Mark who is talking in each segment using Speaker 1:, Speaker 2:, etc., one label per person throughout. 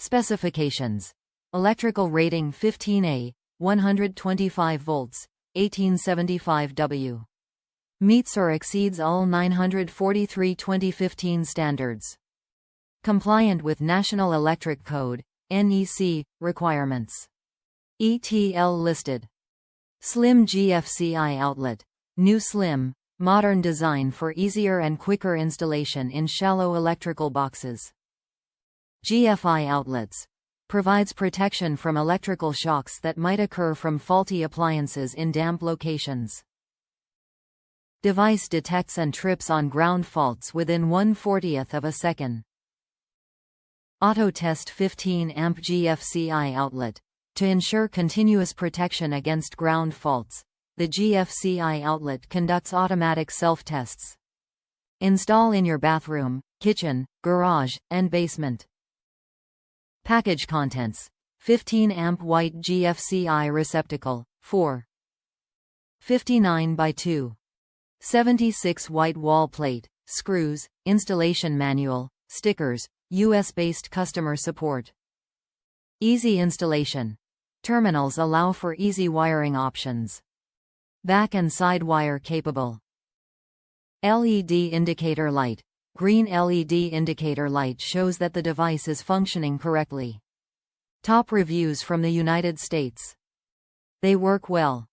Speaker 1: Specifications. Electrical rating 15A, 125 volts, 1875 W. Meets or exceeds all 943/2015 standards. Compliant with National Electric Code, NEC, requirements. ETL listed. Slim GFCI Outlet. New slim, modern design for easier and quicker installation in shallow electrical boxes. GFI Outlets. Provides protection from electrical shocks that might occur from faulty appliances in damp locations. Device detects and trips on ground faults within 1/40th of a second. Auto test 15 Amp GFCI Outlet. To ensure continuous protection against ground faults, the GFCI Outlet conducts automatic self-tests. Install in your bathroom, kitchen, garage, and basement. Package contents. 15 amp white GFCI receptacle, 4. 59 by 2. 76 white wall plate, screws, installation manual, stickers, US-based customer support. Easy installation. Terminals allow for easy wiring options. Back and side wire capable. LED indicator light. Green LED indicator light shows that the device is functioning correctly. Top reviews from the United States. They work well.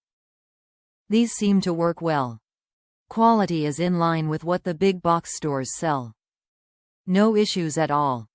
Speaker 1: These seem to work well. Quality is in line with what the big box stores sell. No issues at all.